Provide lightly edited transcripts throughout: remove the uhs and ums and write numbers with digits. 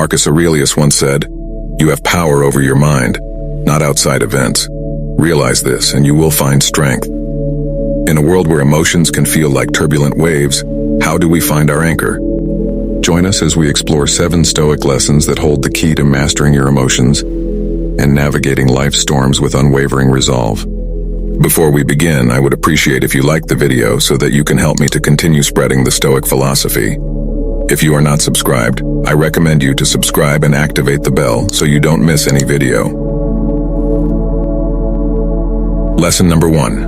Marcus Aurelius once said, "You have power over your mind, not outside events. Realize this and you will find strength." In a world where emotions can feel like turbulent waves, how do we find our anchor? Join us as we explore 7 Stoic lessons that hold the key to mastering your emotions and navigating life's storms with unwavering resolve. Before we begin, I would appreciate if you liked the video so that you can help me to continue spreading the Stoic philosophy. If you are not subscribed, I recommend you to subscribe and activate the bell so you don't miss any video. Lesson number 1.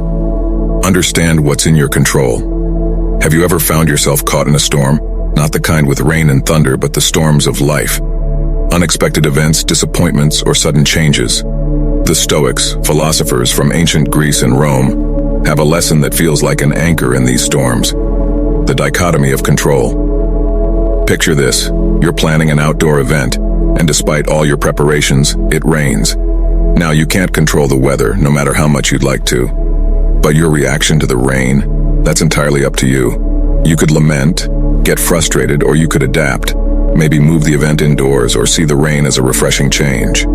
Understand what's in your control. Have you ever found yourself caught in a storm? Not the kind with rain and thunder, but the storms of life. Unexpected events, disappointments, or sudden changes. The Stoics, philosophers from ancient Greece and Rome, have a lesson that feels like an anchor in these storms. The dichotomy of control. Picture this: you're planning an outdoor event, and despite all your preparations, it rains. Now you can't control the weather, no matter how much you'd like to. But your reaction to the rain, that's entirely up to you. You could lament, get frustrated, or you could adapt. Maybe move the event indoors or see the rain as a refreshing change.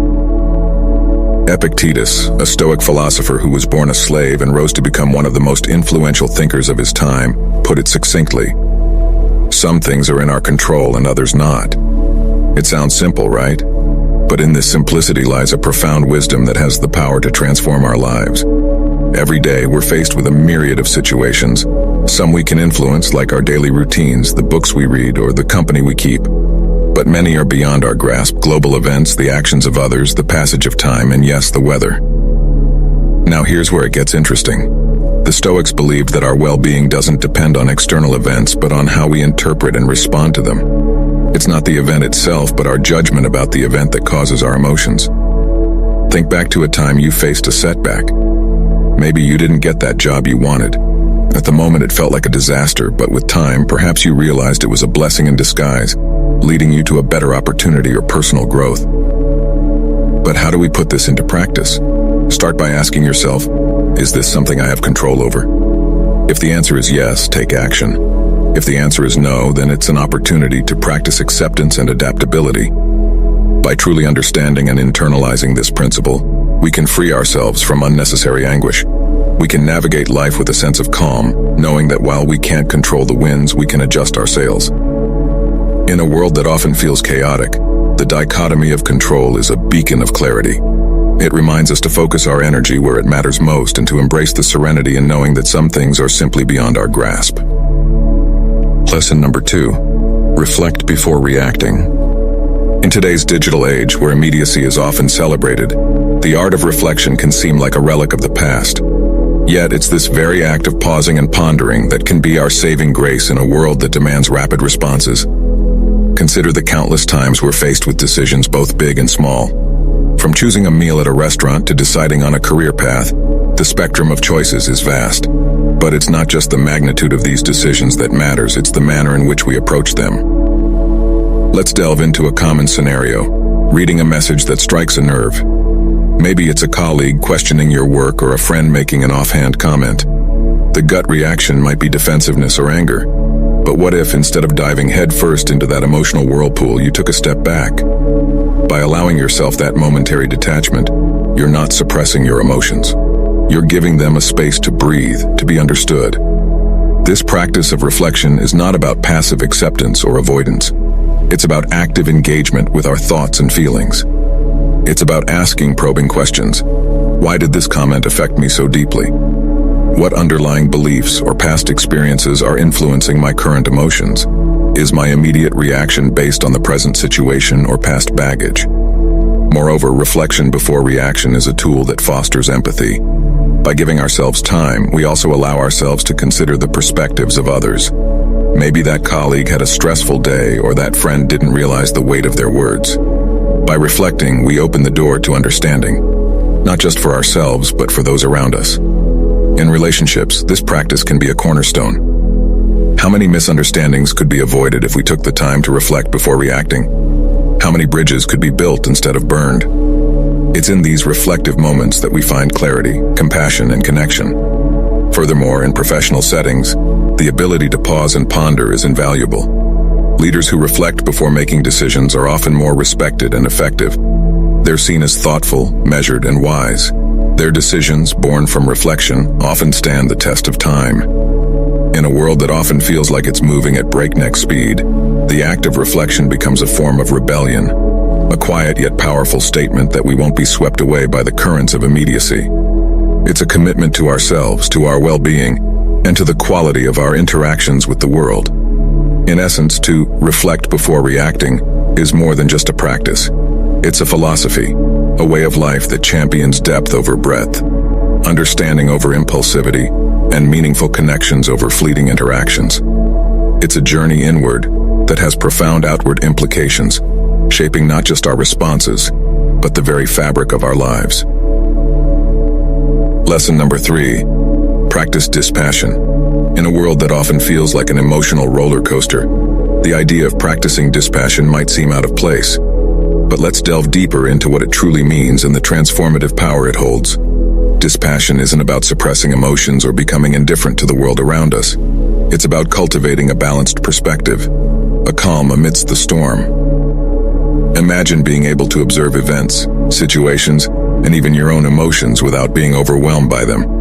Epictetus, a Stoic philosopher who was born a slave and rose to become one of the most influential thinkers of his time, put it succinctly: some things are in our control and others not. It sounds simple, right? But in this simplicity lies a profound wisdom that has the power to transform our lives. Every day, we're faced with a myriad of situations. Some we can influence, like our daily routines, the books we read, or the company we keep. But many are beyond our grasp: global events, the actions of others, the passage of time, and yes, the weather. Now here's where it gets interesting. The Stoics believed that our well-being doesn't depend on external events, but on how we interpret and respond to them. It's not the event itself, but our judgment about the event that causes our emotions. Think back to a time you faced a setback. Maybe you didn't get that job you wanted. At the moment it felt like a disaster, but with time, perhaps you realized it was a blessing in disguise, leading you to a better opportunity or personal growth. But how do we put this into practice? Start by asking yourself, is this something I have control over? If the answer is yes, take action. If the answer is no, then it's an opportunity to practice acceptance and adaptability. By truly understanding and internalizing this principle, we can free ourselves from unnecessary anguish. We can navigate life with a sense of calm, knowing that while we can't control the winds, we can adjust our sails. In a world that often feels chaotic, the dichotomy of control is a beacon of clarity. It reminds us to focus our energy where it matters most and to embrace the serenity in knowing that some things are simply beyond our grasp. Lesson number 2. Reflect before reacting. In today's digital age, where immediacy is often celebrated, the art of reflection can seem like a relic of the past. Yet it's this very act of pausing and pondering that can be our saving grace in a world that demands rapid responses. Consider the countless times we're faced with decisions both big and small. From choosing a meal at a restaurant to deciding on a career path, the spectrum of choices is vast. But it's not just the magnitude of these decisions that matters, it's the manner in which we approach them. Let's delve into a common scenario: reading a message that strikes a nerve. Maybe it's a colleague questioning your work or a friend making an offhand comment. The gut reaction might be defensiveness or anger. But what if, instead of diving headfirst into that emotional whirlpool, you took a step back? By allowing yourself that momentary detachment, you're not suppressing your emotions. You're giving them a space to breathe, to be understood. This practice of reflection is not about passive acceptance or avoidance. It's about active engagement with our thoughts and feelings. It's about asking probing questions. Why did this comment affect me so deeply? What underlying beliefs or past experiences are influencing my current emotions? Is my immediate reaction based on the present situation or past baggage? Moreover, reflection before reaction is a tool that fosters empathy. By giving ourselves time, we also allow ourselves to consider the perspectives of others. Maybe that colleague had a stressful day, or that friend didn't realize the weight of their words. By reflecting, we open the door to understanding, not just for ourselves, but for those around us. In relationships, this practice can be a cornerstone. How many misunderstandings could be avoided if we took the time to reflect before reacting? How many bridges could be built instead of burned? It's in these reflective moments that we find clarity, compassion, and connection. Furthermore, in professional settings, the ability to pause and ponder is invaluable. Leaders who reflect before making decisions are often more respected and effective. They're seen as thoughtful, measured, and wise. Their decisions, born from reflection, often stand the test of time. In a world that often feels like it's moving at breakneck speed, the act of reflection becomes a form of rebellion, a quiet yet powerful statement that we won't be swept away by the currents of immediacy. It's a commitment to ourselves, to our well-being, and to the quality of our interactions with the world. In essence, to reflect before reacting is more than just a practice. It's a philosophy, a way of life that champions depth over breadth, understanding over impulsivity, and meaningful connections over fleeting interactions. It's a journey inward that has profound outward implications, shaping not just our responses, but the very fabric of our lives. Lesson number 3, practice dispassion. In a world that often feels like an emotional roller coaster, the idea of practicing dispassion might seem out of place. But let's delve deeper into what it truly means and the transformative power it holds. Dispassion isn't about suppressing emotions or becoming indifferent to the world around us. It's about cultivating a balanced perspective, a calm amidst the storm. Imagine being able to observe events, situations, and even your own emotions without being overwhelmed by them.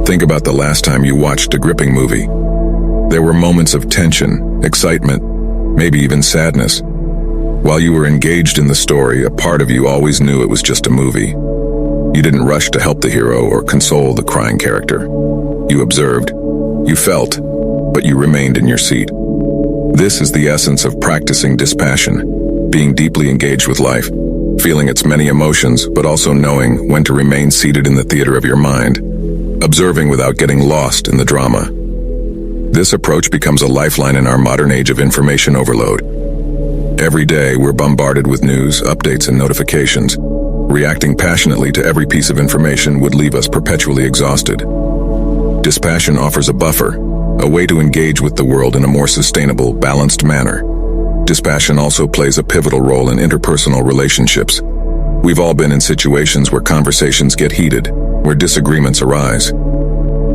Think about the last time you watched a gripping movie. There were moments of tension, excitement, maybe even sadness. While you were engaged in the story, a part of you always knew it was just a movie. You didn't rush to help the hero or console the crying character. You observed, you felt, but you remained in your seat. This is the essence of practicing dispassion, being deeply engaged with life, feeling its many emotions, but also knowing when to remain seated in the theater of your mind, observing without getting lost in the drama. This approach becomes a lifeline in our modern age of information overload. Every day, we're bombarded with news, updates, and notifications. Reacting passionately to every piece of information would leave us perpetually exhausted. Dispassion offers a buffer, a way to engage with the world in a more sustainable, balanced manner. Dispassion also plays a pivotal role in interpersonal relationships. We've all been in situations where conversations get heated, where disagreements arise.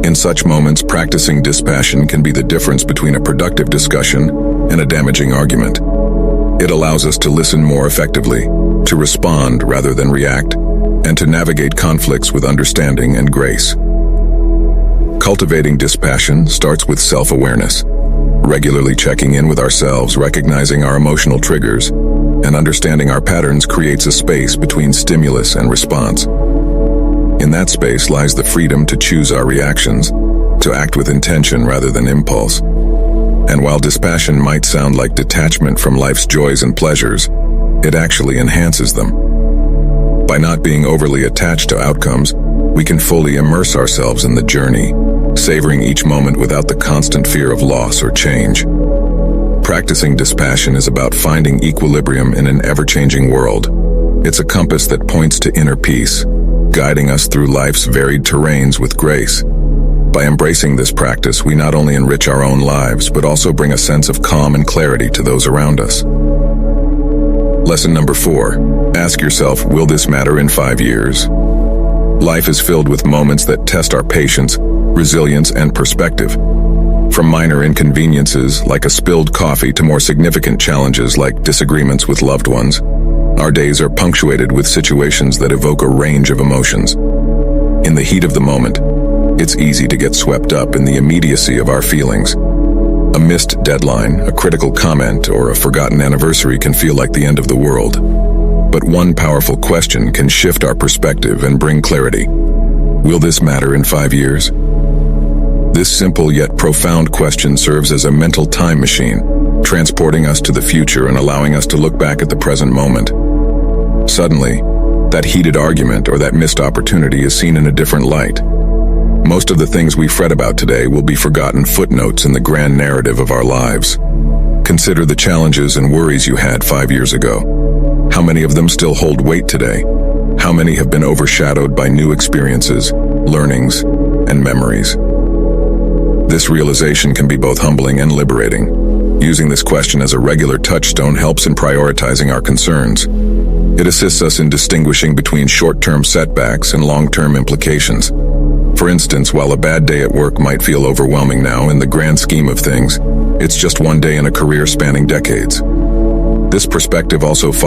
In such moments, practicing dispassion can be the difference between a productive discussion and a damaging argument. It allows us to listen more effectively, to respond rather than react, and to navigate conflicts with understanding and grace. Cultivating dispassion starts with self-awareness, regularly checking in with ourselves, recognizing our emotional triggers, and understanding our patterns creates a space between stimulus and response. In that space lies the freedom to choose our reactions, to act with intention rather than impulse. And while dispassion might sound like detachment from life's joys and pleasures, it actually enhances them. By not being overly attached to outcomes, we can fully immerse ourselves in the journey, savoring each moment without the constant fear of loss or change. Practicing dispassion is about finding equilibrium in an ever-changing world. It's a compass that points to inner peace, guiding us through life's varied terrains with grace. By embracing this practice, we not only enrich our own lives, but also bring a sense of calm and clarity to those around us. Lesson number 4. Ask yourself, will this matter in 5 years? Life is filled with moments that test our patience, resilience, and perspective. From minor inconveniences like a spilled coffee to more significant challenges like disagreements with loved ones, our days are punctuated with situations that evoke a range of emotions. In the heat of the moment, it's easy to get swept up in the immediacy of our feelings. A missed deadline, a critical comment, or a forgotten anniversary can feel like the end of the world. But one powerful question can shift our perspective and bring clarity. Will this matter in 5 years? This simple yet profound question serves as a mental time machine, transporting us to the future and allowing us to look back at the present moment. Suddenly, that heated argument or that missed opportunity is seen in a different light. Most of the things we fret about today will be forgotten footnotes in the grand narrative of our lives. Consider the challenges and worries you had 5 years ago. How many of them still hold weight today? How many have been overshadowed by new experiences, learnings, and memories? This realization can be both humbling and liberating. Using this question as a regular touchstone helps in prioritizing our concerns. It assists us in distinguishing between short-term setbacks and long-term implications. For instance, while a bad day at work might feel overwhelming now, in the grand scheme of things, It's just one day in a career spanning decades. This perspective also fosters